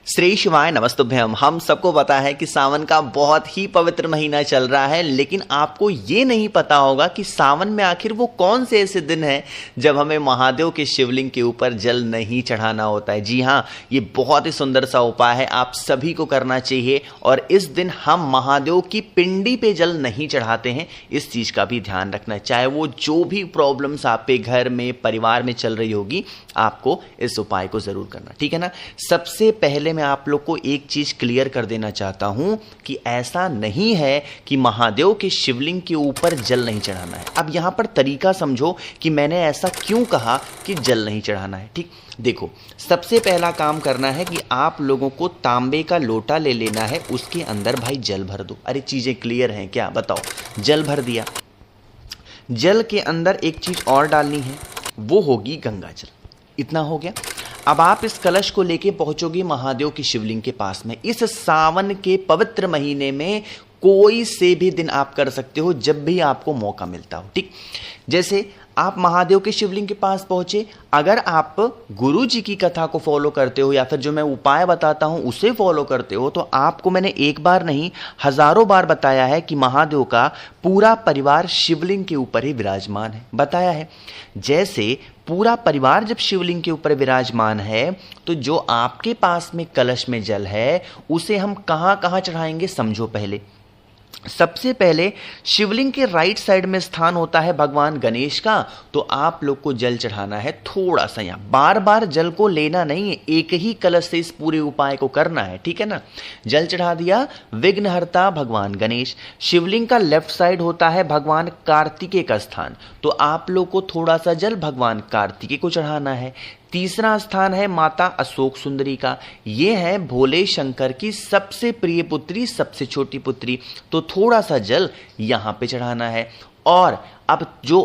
श्री शिवाय नमस्तुभ्यम। हम सबको पता है कि सावन का बहुत ही पवित्र महीना चल रहा है, लेकिन आपको ये नहीं पता होगा कि सावन में आखिर वो कौन से ऐसे दिन हैं जब हमें महादेव के शिवलिंग के ऊपर जल नहीं चढ़ाना होता है। जी हाँ, ये बहुत ही सुंदर सा उपाय है, आप सभी को करना चाहिए। और इस दिन हम महादेव की पिंडी पे जल नहीं चढ़ाते हैं, इस चीज का भी ध्यान रखना। चाहे वो जो भी प्रॉब्लम्स आपके घर में परिवार में चल रही होगी, आपको इस उपाय को जरूर करना, ठीक है ना। सबसे पहले मैं आप लोग को एक चीज क्लियर कर देना चाहता हूं कि ऐसा नहीं है कि महादेव के शिवलिंग के ऊपर जल नहीं चढ़ाना है। अब यहां पर तरीका समझो कि मैंने ऐसा क्यों कहा कि जल नहीं चढ़ाना है। ठीक, देखो, सबसे पहला काम करना है कि आप लोगों को तांबे का लोटा ले लेना है, उसके अंदर भाई जल भर दो। अरे चीजें क्लियर हैं क्या, बताओ। जल भर दिया, जल के अंदर एक चीज और डालनी है, वो होगी गंगा जल। इतना हो गया। अब आप इस कलश को लेके पहुंचोगे महादेव की शिवलिंग के पास में। इस सावन के पवित्र महीने में कोई से भी दिन आप कर सकते हो, जब भी आपको मौका मिलता हो। ठीक, जैसे आप महादेव के शिवलिंग के पास पहुंचे, अगर आप गुरु जी की कथा को फॉलो करते हो या फिर जो मैं उपाय बताता हूं उसे फॉलो करते हो, तो आपको मैंने एक बार नहीं हजारों बार बताया है कि महादेव का पूरा परिवार शिवलिंग के ऊपर ही विराजमान है। बताया है, जैसे पूरा परिवार जब शिवलिंग के ऊपर विराजमान है, तो जो आपके पास में कलश में जल है उसे हम कहां कहां चढ़ाएंगे, समझो। पहले सबसे पहले शिवलिंग के राइट साइड में स्थान होता है भगवान गणेश का, तो आप लोग को जल चढ़ाना है थोड़ा सा। यहां बार बार जल को लेना नहीं है, एक ही कलश से इस पूरे उपाय को करना है, ठीक है ना। जल चढ़ा दिया, विघ्नहर्ता भगवान गणेश। शिवलिंग का लेफ्ट साइड होता है भगवान कार्तिकेय का स्थान, तो आप लोग को थोड़ा सा जल भगवान कार्तिकेय को चढ़ाना है। तीसरा स्थान है माता अशोक सुंदरी का, ये है भोले शंकर की सबसे प्रिय पुत्री, सबसे छोटी पुत्री, तो थोड़ा सा जल यहां पे चढ़ाना है। और अब जो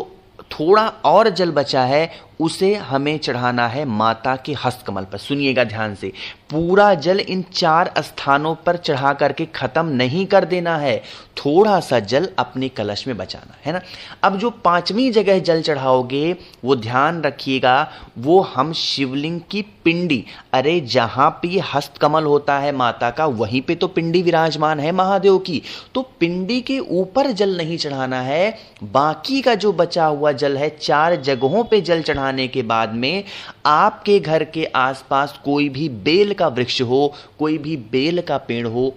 थोड़ा और जल बचा है उसे हमें चढ़ाना है माता के हस्तकमल पर। सुनिएगा ध्यान से, पूरा जल इन 4 स्थानों पर चढ़ा करके खत्म नहीं कर देना है, थोड़ा सा जल अपने कलश में बचाना है ना। अब जो 5वीं जगह जल चढ़ाओगे वो ध्यान रखिएगा, वो हम शिवलिंग की पिंडी, अरे जहां पे हस्तकमल होता है माता का, वहीं पे तो पिंडी विराजमान है महादेव की, तो पिंडी के ऊपर जल नहीं चढ़ाना है। बाकी का जो बचा हुआ जल है, 4 जगहों पे जल चढ़ाने के बाद में आपके घर के आसपास कोई भी बेल का वृक्ष हो, कोई भी बेल का पेड़ हो,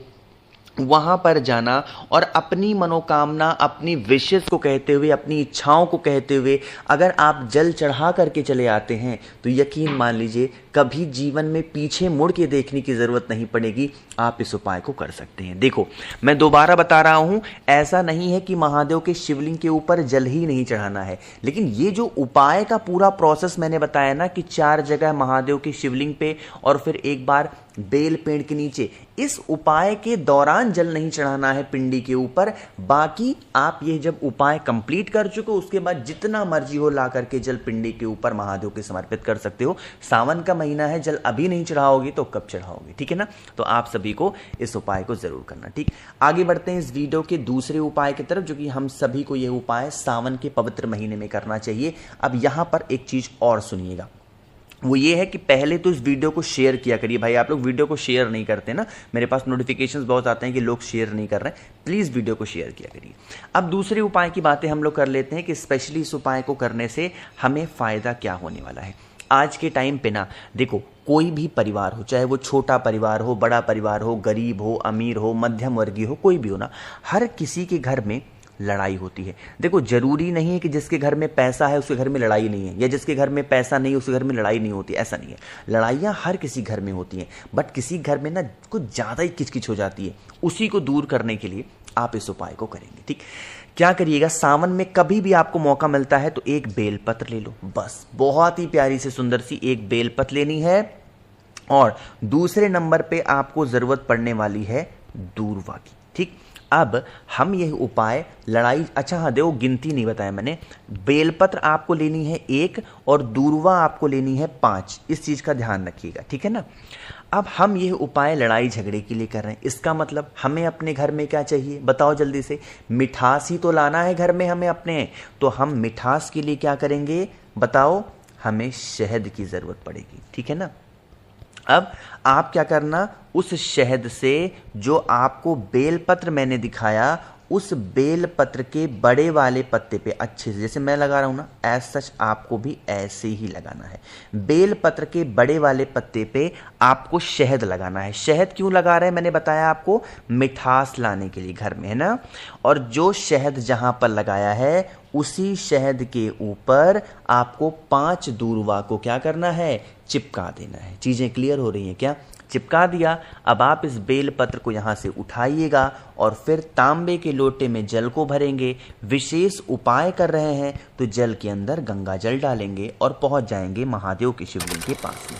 वहां पर जाना और अपनी मनोकामना, अपनी विशेष को कहते हुए, अपनी इच्छाओं को कहते हुए अगर आप जल चढ़ा करके चले आते हैं, तो यकीन मान लीजिए कभी जीवन में पीछे मुड़ के देखने की जरूरत नहीं पड़ेगी, आप इस उपाय को कर सकते हैं। देखो, मैं दोबारा बता रहा हूं, ऐसा नहीं है कि महादेव के शिवलिंग के ऊपर जल ही नहीं चढ़ाना है, लेकिन ये जो उपाय का पूरा प्रोसेस मैंने बताया ना कि 4 जगह महादेव की शिवलिंग पे और फिर एक बार बेल पेड़ के नीचे, इस उपाय के दौरान जल नहीं चढ़ाना है पिंडी के ऊपर। बाकी आप ये जब उपाय कंप्लीट कर चुके हो, उसके बाद जितना मर्जी हो ला करके जल पिंडी के ऊपर महादेव के समर्पित कर सकते हो। सावन का महीना है, जल अभी नहीं चढ़ाओगे तो कब चढ़ाओगे, ठीक है ना। तो आप सभी को इस उपाय को जरूर करना। ठीक, आगे बढ़ते हैं इस वीडियो के दूसरे उपाय की तरफ, जो कि हम सभी को यह उपाय सावन के पवित्र महीने में करना चाहिए। अब यहां पर एक चीज और सुनिएगा, वो ये है कि पहले तो इस वीडियो को शेयर किया करिए। भाई आप लोग वीडियो को शेयर नहीं करते ना, मेरे पास नोटिफिकेशंस बहुत आते हैं कि लोग शेयर नहीं कर रहे हैं, प्लीज वीडियो को शेयर किया करिए। अब दूसरे उपाय की बातें हम लोग कर लेते हैं कि स्पेशली इस उपाय को करने से हमें फायदा क्या होने वाला है। आज के टाइम पे ना देखो, कोई भी परिवार हो, चाहे वो छोटा परिवार हो, बड़ा परिवार हो, गरीब हो, अमीर हो, मध्यम वर्गीय हो, कोई भी हो ना, हर किसी के घर में लड़ाई होती है। देखो, जरूरी नहीं है कि जिसके घर में पैसा है उसके घर में लड़ाई नहीं है, या जिसके घर में पैसा नहीं है उसके घर में लड़ाई नहीं होती, ऐसा नहीं है। लड़ाइयां हर किसी घर में होती हैं, बट किसी घर में ना कुछ ज्यादा ही किचकिच हो जाती है। उसी को दूर करने के लिए आप इस उपाय को करेंगे। ठीक, क्या करिएगा, सावन में कभी भी आपको मौका मिलता है तो एक बेलपत्र ले लो, बस बहुत ही प्यारी से सुंदर सी एक बेलपत्र लेनी है। और दूसरे नंबर पे आपको जरूरत पड़ने वाली है दूर्वा की। ठीक, अब हम यह उपाय लड़ाई, अच्छा हाँ देखो, गिनती नहीं बताया मैंने, बेलपत्र आपको लेनी है 1 और दूर्वा आपको लेनी है 5, इस चीज का ध्यान रखिएगा, ठीक है ना। अब हम यह उपाय लड़ाई झगड़े के लिए कर रहे हैं, इसका मतलब हमें अपने घर में क्या चाहिए, बताओ जल्दी से। मिठास ही तो लाना है घर में हमें अपने, तो हम मिठास के लिए क्या करेंगे बताओ, हमें शहद की जरूरत पड़ेगी, ठीक है ना। अब आप क्या करना, उस शहद से जो आपको बेलपत्र मैंने दिखाया, उस बेलपत्र के बड़े वाले पत्ते पे अच्छे से, जैसे मैं लगा रहा हूं ना, एज सच आपको भी ऐसे ही लगाना है। बेलपत्र के बड़े वाले पत्ते पे आपको शहद लगाना है। शहद क्यों लगा रहे हैं मैंने बताया आपको, मिठास लाने के लिए घर में, है ना। और जो शहद जहां पर लगाया है उसी शहद के ऊपर आपको 5 दूर्वा को क्या करना है, चिपका देना है। चीजें क्लियर हो रही हैं क्या? चिपका दिया। अब आप इस बेलपत्र को यहां से उठाइएगा और फिर तांबे के लोटे में जल को भरेंगे। विशेष उपाय कर रहे हैं तो जल के अंदर गंगा जल डालेंगे और पहुंच जाएंगे महादेव के शिवलिंग के पास में।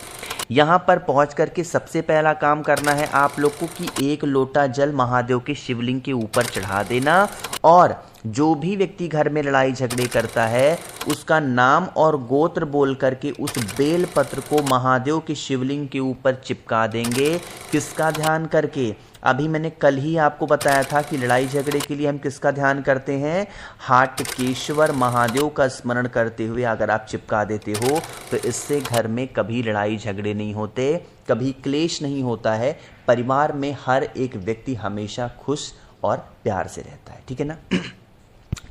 यहां पर पहुंच करके सबसे पहला काम करना है आप लोग को कि 1 लोटा जल महादेव के शिवलिंग के ऊपर चढ़ा देना, और जो भी व्यक्ति घर में लड़ाई झगड़े करता है उसका नाम और गोत्र बोल करके उस बेल पत्र को महादेव के शिवलिंग के ऊपर चिपका देंगे। किसका ध्यान करके? अभी मैंने कल ही आपको बताया था कि लड़ाई झगड़े के लिए हम किसका ध्यान करते हैं, हाटकेश्वर महादेव का स्मरण करते हुए अगर आप चिपका देते हो तो इससे घर में कभी लड़ाई झगड़े नहीं होते, कभी क्लेश नहीं होता है। परिवार में हर एक व्यक्ति हमेशा खुश और प्यार से रहता है, ठीक है ना।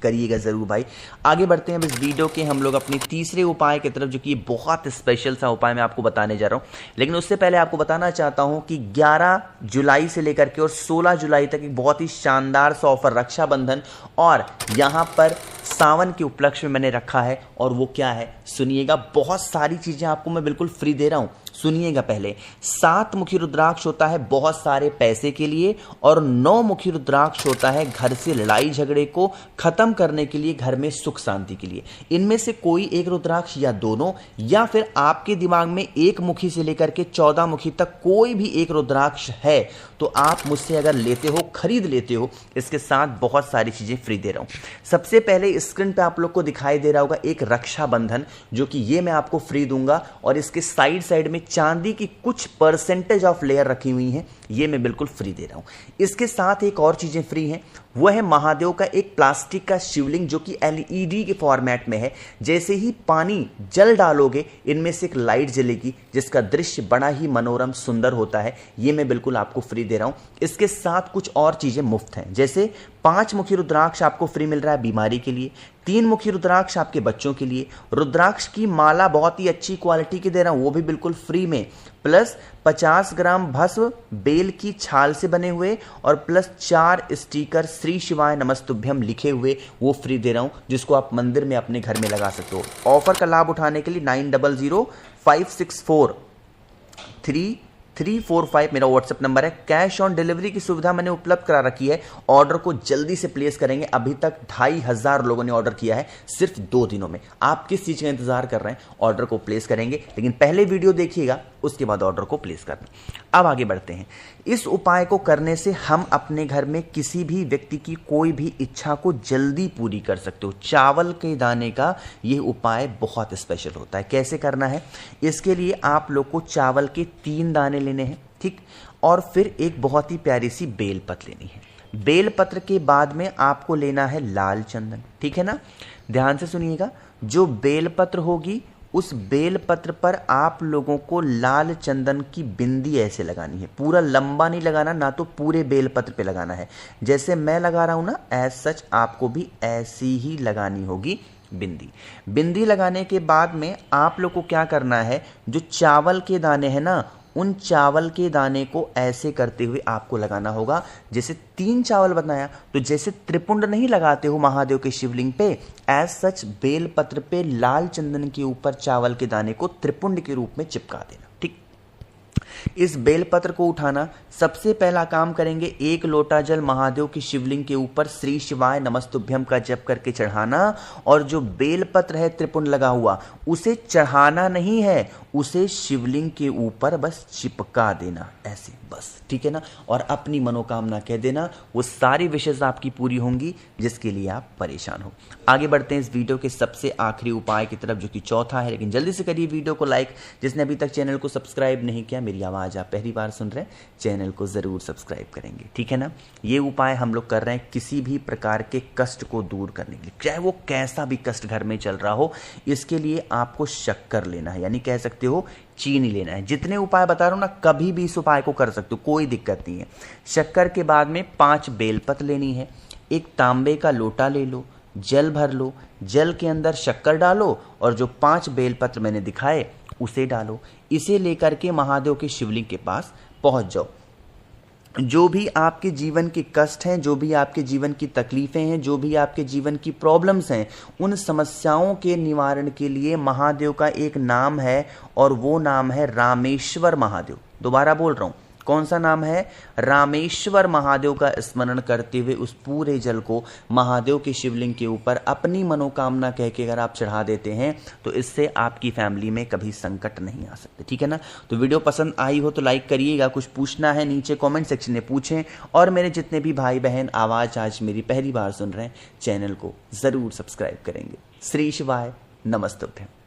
करिएगा जरूर भाई। आगे बढ़ते हैं अब इस वीडियो के हम लोग अपने तीसरे उपाय की तरफ, जो कि बहुत स्पेशल सा उपाय मैं आपको बताने जा रहा हूं। लेकिन उससे पहले आपको बताना चाहता हूं कि 11 जुलाई से लेकर के और 16 जुलाई तक एक बहुत ही शानदार सा ऑफर रक्षाबंधन और यहां पर सावन के उपलक्ष्य में मैंने रखा है। और वो क्या है सुनिएगा, बहुत सारी चीजें आपको मैं बिल्कुल फ्री दे रहा हूं। सुनिएगा पहले, 7 मुखी रुद्राक्ष होता है बहुत सारे पैसे के लिए, और 9 मुखी रुद्राक्ष होता है घर से लड़ाई झगड़े को खत्म करने के लिए, घर में सुख शांति के लिए। इनमें से कोई एक रुद्राक्ष या दोनों, या फिर आपके दिमाग में 1 मुखी से लेकर के 14 मुखी तक कोई भी एक रुद्राक्ष है तो आप मुझसे अगर लेते हो, खरीद लेते हो, इसके साथ बहुत सारी चीजें फ्री दे रहा हूं। सबसे पहले स्क्रीन पे आप लोग को दिखाई दे रहा होगा एक रक्षाबंधन, जो कि ये मैं आपको फ्री दूंगा, और इसके साइड में चांदी की कुछ परसेंटेज ऑफ लेयर रखी हुई हैं, ये मैं बिल्कुल फ्री दे रहा हूं। इसके साथ एक और चीजें फ्री हैं, वो है महादेव का एक प्लास्टिक का शिवलिंग जो कि LED के फॉर्मेट में है। जैसे ही पानी जल डालोगे इनमें से एक लाइट जलेगी जिसका दृश्य बड़ा ही मनोरम सुंदर होता है, ये मैं बिल्कुल आपको फ्री दे रहा हूं। इसके साथ कुछ और चीजें मुफ्त हैं, जैसे 5 मुखी रुद्राक्ष आपको फ्री मिल रहा है बीमारी के लिए, 3 मुखी रुद्राक्ष आपके बच्चों के लिए, रुद्राक्ष की माला बहुत ही अच्छी क्वालिटी की दे रहा हूं वो भी बिल्कुल फ्री में, प्लस 50 ग्राम भस्म बेल की छाल से बने हुए, और प्लस 4 स्टिकर श्री शिवाय नमस्तुभ्यम लिखे हुए वो फ्री दे रहा हूं, जिसको आप मंदिर में अपने घर में लगा सकते हो। ऑफर का लाभ उठाने के लिए 9005643345 मेरा व्हाट्सएप नंबर है। कैश ऑन डिलीवरी की सुविधा मैंने उपलब्ध करा रखी है। ऑर्डर को जल्दी से प्लेस करेंगे। अभी तक 2500 लोगों ने ऑर्डर किया है सिर्फ 2 दिनों में। आप किस चीज का इंतजार कर रहे हैं? ऑर्डर को प्लेस करेंगे, लेकिन पहले वीडियो देखिएगा उसके बाद ऑर्डर को प्लेस करना। अब आगे बढ़ते हैं। इस उपाय को करने से हम अपने घर में किसी भी व्यक्ति की कोई भी इच्छा को जल्दी पूरी कर सकते हो। चावल के दाने का यह उपाय बहुत स्पेशल होता है। कैसे करना है? इसके लिए आप लोग को चावल के 3 दाने लेने हैं, ठीक, और फिर एक बहुत ही प्यारी सी बेलपत्र लेनी है। बेलपत्र के बाद में आपको लेना है लाल चंदन, ठीक है ना। ध्यान से सुनिएगा, जो बेलपत्र होगी उस बेलपत्र पर आप लोगों को लाल चंदन की बिंदी ऐसे लगानी है। पूरा लंबा नहीं लगाना, ना तो पूरे बेलपत्र पे लगाना है। जैसे मैं लगा रहा हूं ना, एज सच आपको भी ऐसी ही लगानी होगी बिंदी। बिंदी लगाने के बाद में आप लोग को क्या करना है, जो चावल के दाने हैं ना, उन चावल के दाने को ऐसे करते हुए आपको लगाना होगा। जैसे 3 चावल बनाया तो जैसे त्रिपुंड नहीं लगाते हो महादेव के शिवलिंग पे, एज सच बेलपत्र पे लाल चंदन के ऊपर चावल के दाने को त्रिपुंड के रूप में चिपका देना, ठीक। इस बेलपत्र को उठाना, सबसे पहला काम करेंगे 1 लोटा जल महादेव की शिवलिंग के ऊपर श्री शिवाय नमस्तुभ्यम का जप करके चढ़ाना, और जो बेलपत्र है त्रिपुंड लगा हुआ उसे चढ़ाना नहीं है, उसे शिवलिंग के ऊपर बस चिपका देना ऐसे, बस, ठीक है ना। और अपनी मनोकामना कह देना, वो सारी विशेष आपकी पूरी होंगी जिसके लिए आप परेशान हो। आगे बढ़ते हैं इस वीडियो के सबसे आखिरी उपाय की तरफ, जो कि चौथा है। लेकिन जल्दी से करिए वीडियो को लाइक, जिसने अभी तक चैनल को सब्सक्राइब नहीं किया, मेरी आवाज आज आप पहली बार सुन रहे हैं, चैनल को ज़रूर सब्सक्राइब करेंगे, ठीक है ना। ये उपाय हम लोग कर रहे हैं किसी भी प्रकार के कष्ट को दूर करने के लिए, चाहे वो कैसा भी कष्ट घर में चल रहा हो। इसके लिए आपको शक्कर लेना है, यानी कह सकते हो चीनी लेना है। जितने उपाय बता रहा हूँ ना, कभी भी इस उपाय को कर सकते हो, कोई दिक्कत नहीं है। शक्कर के बाद में 5 बेलपत्र लेनी है, एक तांबे का लोटा ले लो, जल भर लो, जल के अंदर शक्कर डालो और जो 5 बेलपत्र मैंने दिखाए उसे डालो। इसे लेकर के महादेव के शिवलिंग के पास पहुंच जाओ। जो भी आपके जीवन के कष्ट हैं, जो भी आपके जीवन की तकलीफें हैं, जो भी आपके जीवन की प्रॉब्लम्स हैं, उन समस्याओं के निवारण के लिए महादेव का एक नाम है और वो नाम है रामेश्वर महादेव। दोबारा बोल रहा हूं, कौन सा नाम है? रामेश्वर महादेव का स्मरण करते हुए उस पूरे जल को महादेव के शिवलिंग के ऊपर अपनी मनोकामना कह के अगर आप चढ़ा देते हैं तो इससे आपकी फैमिली में कभी संकट नहीं आ सकते, ठीक है ना। तो वीडियो पसंद आई हो तो लाइक करिएगा, कुछ पूछना है नीचे कमेंट सेक्शन में पूछें, और मेरे जितने भी भाई बहन आवाज़ आज मेरी पहली बार सुन रहे हैं, चैनल को ज़रूर सब्सक्राइब करेंगे। श्री शिवाय, नमस्तुभ्यं।